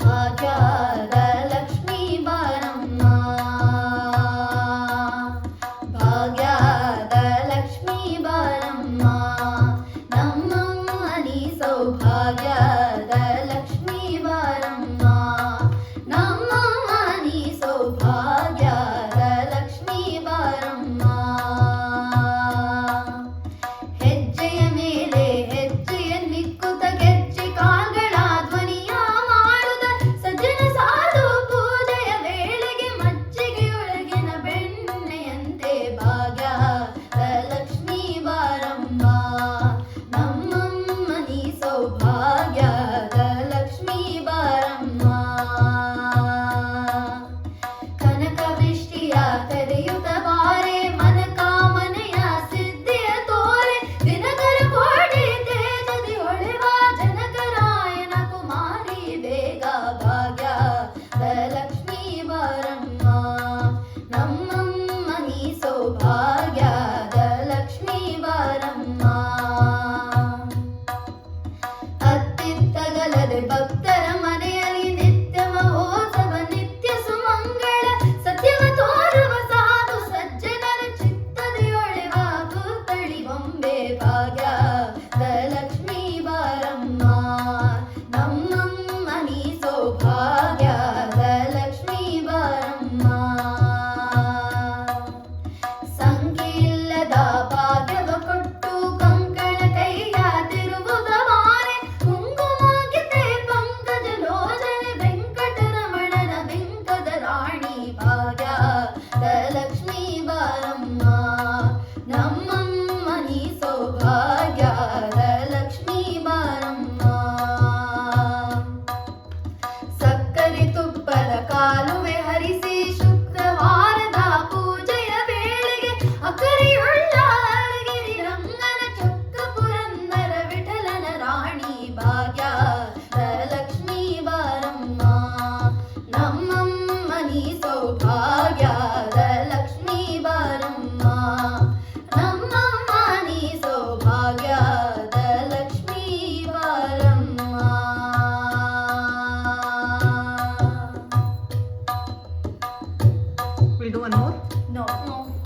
ಭಾಗ್ಯದ ಲಕ್ಷ್ಮೀ ಬಾರಮ್ಮ, ಭಾಗ್ಯದ ಲಕ್ಷ್ಮೀ ಬಾರಮ್ಮ, ನಮ್ಮಮ್ಮ ನೀ ಸೌಭಾಗ್ಯದ ಲಕ್ಷ್ಮೀ ಬಾರಮ್ಮ, ನಮ್ಮಮ್ಮ ನೀ ಸೌಭಾಗ್ಯದ ಲಕ್ಷ್ಮೀ ಬಾರಮ್ಮ. ಹೆಜ್ಜೆಯ ಮೇಲೆ ಹೆಜ್ಜೆಯನ್ನಿಕ್ಕುತ್ತ ಗೆಜ್ಜೆ ಕಾಲ್ಗಳ ಧ್ವನಿಯ ಮಾಡುತ್ತ ಸಜ್ಜನ ಸಾಧು ಪೂಜೆಯ ವೇಳೆಗೆ ಮಜ್ಜಿಗೆಯೊಳಗಿನ ಬೆಣ್ಣೆಯಂತೆ ಭಾಗ್ಯದ ಲಕ್ಷ್ಮೀ ಬಾರಮ್ಮ, ನಮ್ಮಮ್ಮ ನೀ ಸೌಭಾಗ್ಯದ ಲಕ್ಷ್ಮೀ ಬಾರಮ್ಮ. ಕನಕ ವೃಷ್ಟಿಯ ಕರೆಯುತ್ತ ಬಾರೆ ಮನಕಾಮನೆಯ ಸಿದ್ಧಿಯ ತೋರೆ ದಿನಕರ ಕೋಟಿ ತೇಜದಿ ಹೊಳೆವ ಜನಕರಾಯನ ಕುಮಾರಿ ಬೇಗ ಭಾಗ್ಯದ ಲಕ್ಷ್ಮೀ ಬಾರಮ್ಮ, ನಮ್ಮಮ್ಮ ನೀ ಸೌಭಾಗ್ಯದ ಲಕ್ಷ್ಮೀ ಬಾರಮ್ಮ. ಅತ್ತಿತ್ತಗಲದೆ ಭಕ್ತ